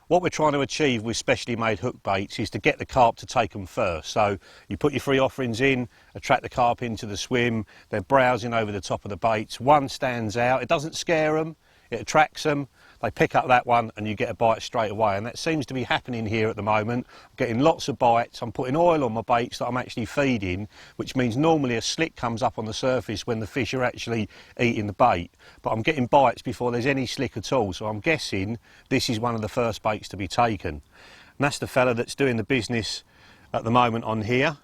What we're trying to achieve with specially made hook baits is to get the carp to take them first. So you put your free offerings in, attract the carp into the swim, they're browsing over the top of the baits. One stands out, it doesn't scare them, it attracts them, they pick up that one and you get a bite straight away. And that seems to be happening here at the moment. I'm getting lots of bites, I'm putting oil on my baits that I'm actually feeding, which means normally a slick comes up on the surface when the fish are actually eating the bait. But I'm getting bites before there's any slick at all, so I'm guessing this is one of the first baits to be taken. And that's the fella that's doing the business at the moment on here.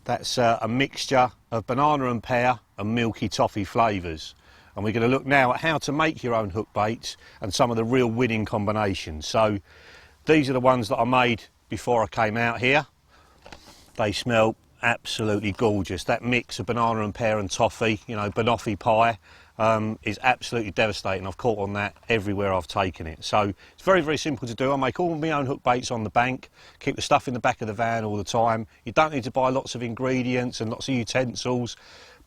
That's a mixture of banana and pear and milky toffee flavours. And we're going to look now at how to make your own hook baits and some of the real winning combinations. So these are the ones that I made before I came out here. They smell absolutely gorgeous. That mix of banana and pear and toffee, you know, banoffee pie, is absolutely devastating. I've caught on that everywhere I've taken it. So it's very, very simple to do. I make all my own hook baits on the bank, keep the stuff in the back of the van all the time. You don't need to buy lots of ingredients and lots of utensils,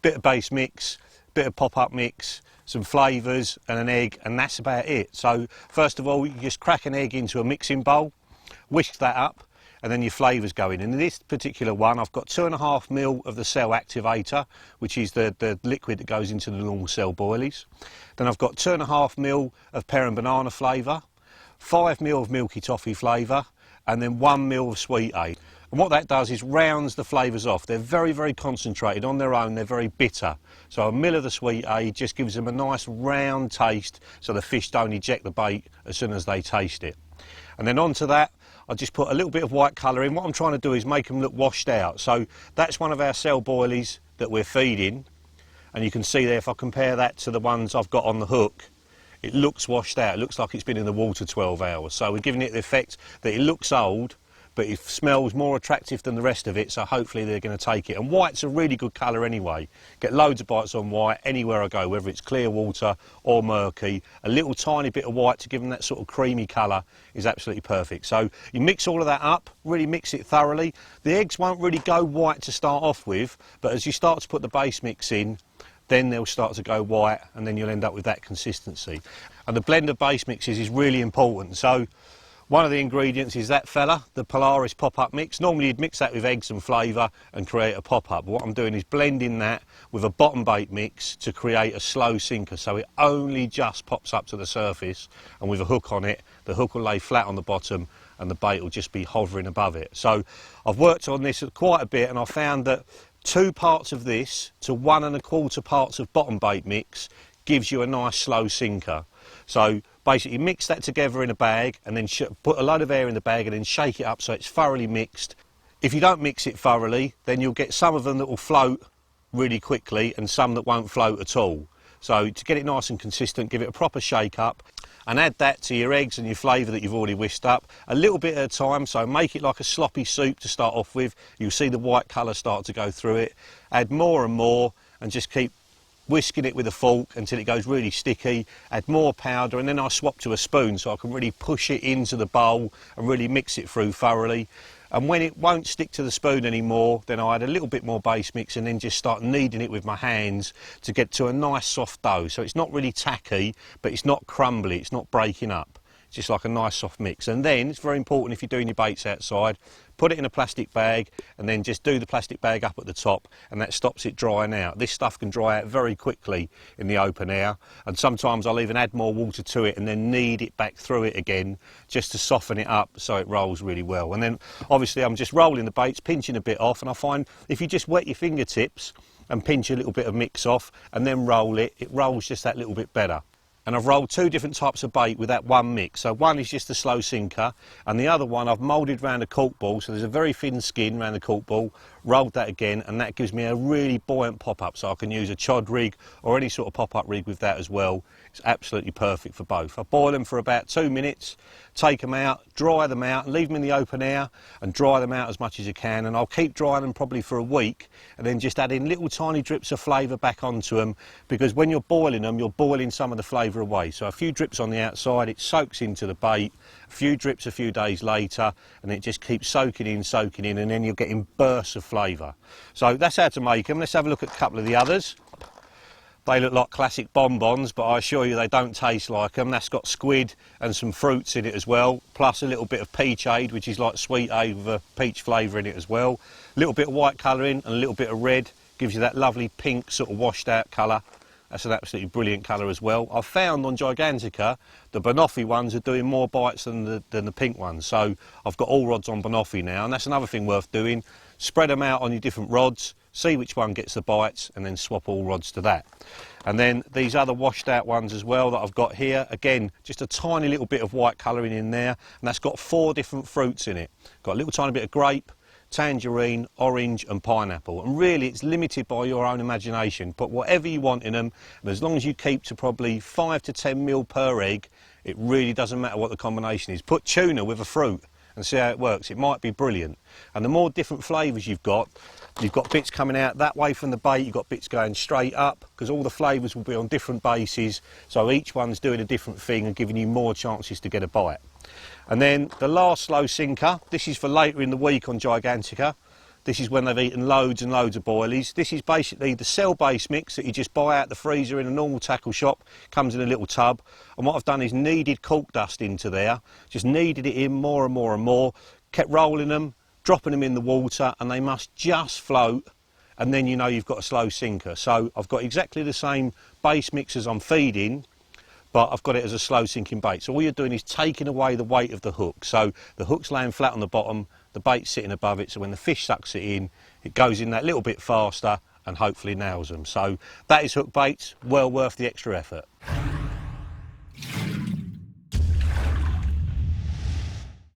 bit of base mix, bit of pop-up mix, some flavours and an egg, and that's about it. So first of all, you just crack an egg into a mixing bowl, whisk that up, and then your flavours go in. And in this particular one, I've got 2.5 ml of the cell activator, which is the liquid that goes into the normal cell boilies. Then I've got 2.5 ml of pear and banana flavour, 5 ml of milky toffee flavour, and then 1 ml of sweet aid. And what that does is rounds the flavours off. They're very, very concentrated on their own, they're very bitter. So a ml of the sweet aid just gives them a nice round taste so the fish don't eject the bait as soon as they taste it. And then onto that, I just put a little bit of white colour in. What I'm trying to do is make them look washed out. So that's one of our cell boilies that we're feeding. And you can see there, if I compare that to the ones I've got on the hook, it looks washed out. It looks like it's been in the water 12 hours. So we're giving it the effect that it looks old, but it smells more attractive than the rest of it, so hopefully they're going to take it. And white's a really good colour anyway. Get loads of bites on white anywhere I go, whether it's clear water or murky. A little tiny bit of white to give them that sort of creamy colour is absolutely perfect. So you mix all of that up, really mix it thoroughly. The eggs won't really go white to start off with, but as you start to put the base mix in, then they'll start to go white, and then you'll end up with that consistency. And the blend of base mixes is really important. So one of the ingredients is that fella, the Polaris pop-up mix. Normally you'd mix that with eggs and flavour and create a pop-up. But what I'm doing is blending that with a bottom bait mix to create a slow sinker, so it only just pops up to the surface, and with a hook on it, the hook will lay flat on the bottom and the bait will just be hovering above it. So I've worked on this quite a bit, and I found that 2 parts of this to 1 1/4 parts of bottom bait mix gives you a nice slow sinker. So basically mix that together in a bag and then put a load of air in the bag and then shake it up so it's thoroughly mixed. If you don't mix it thoroughly, then you'll get some of them that will float really quickly and some that won't float at all. So to get it nice and consistent, give it a proper shake up and add that to your eggs and your flavour that you've already whisked up, a little bit at a time. So make it like a sloppy soup to start off with. You'll see the white colour start to go through it. Add more and more and just keep whisking it with a fork until it goes really sticky. Add more powder, and then I swap to a spoon so I can really push it into the bowl and really mix it through thoroughly. And when it won't stick to the spoon anymore, then I add a little bit more base mix and then just start kneading it with my hands to get to a nice soft dough. So it's not really tacky, but it's not crumbly, it's not breaking up. It's just like a nice soft mix. And then it's very important, if you're doing your baits outside, put it in a plastic bag and then just do the plastic bag up at the top, and that stops it drying out. This stuff can dry out very quickly in the open air, and sometimes I'll even add more water to it and then knead it back through it again just to soften it up so it rolls really well. And then obviously I'm just rolling the baits, pinching a bit off, and I find if you just wet your fingertips and pinch a little bit of mix off and then roll it, it rolls just that little bit better. And I've rolled 2 different types of bait with that one mix. So one is just a slow sinker, and the other one I've moulded around a cork ball, so there's a very thin skin around the cork ball, rolled that again, and that gives me a really buoyant pop-up, so I can use a chod rig or any sort of pop-up rig with that as well. It's absolutely perfect for both. I boil them for about 2 minutes, take them out, dry them out, and leave them in the open air and dry them out as much as you can. And I'll keep drying them probably for a week, and then just add in little tiny drips of flavour back onto them, because when you're boiling them, you're boiling some of the flavour away. So a few drips on the outside, it soaks into the bait, a few drips a few days later, and it just keeps soaking in, and then you're getting bursts of flavour. So that's how to make them. Let's have a look at a couple of the others. They look like classic bonbons, but I assure you they don't taste like them. That's got squid and some fruits in it as well, plus a little bit of peachade, which is like sweet aid with a peach flavour in it as well. A little bit of white colouring and a little bit of red, gives you that lovely pink sort of washed out colour. That's an absolutely brilliant colour as well. I've found on Gigantica, the banoffee ones are doing more bites than the pink ones. So I've got all rods on banoffee now, and that's another thing worth doing. Spread them out on your different rods, see which one gets the bites, and then swap all rods to that. And then these other washed out ones as well that I've got here, again, just a tiny little bit of white colouring in there, and that's got 4 different fruits in it. Got a little tiny bit of grape, tangerine, orange and pineapple, and really it's limited by your own imagination. Put whatever you want in them, and as long as you keep to probably 5 to 10 mil per egg, it really doesn't matter what the combination is. Put tuna with a fruit and see how it works. It might be brilliant. And the more different flavours you've got bits coming out that way from the bait, you've got bits going straight up, because all the flavours will be on different bases, so each one's doing a different thing and giving you more chances to get a bite. And then the last slow sinker, this is for later in the week on Gigantica. This is when they've eaten loads and loads of boilies. This is basically the cell-based mix that you just buy out the freezer in a normal tackle shop. Comes in a little tub. And what I've done is kneaded cork dust into there. Just kneaded it in more and more and more. Kept rolling them, dropping them in the water, and they must just float. And then you know you've got a slow sinker. So I've got exactly the same base mix as I'm feeding, but I've got it as a slow sinking bait. So all you're doing is taking away the weight of the hook. So the hook's laying flat on the bottom, the bait's sitting above it, so when the fish sucks it in, it goes in that little bit faster and hopefully nails them. So that is hook baits, well worth the extra effort.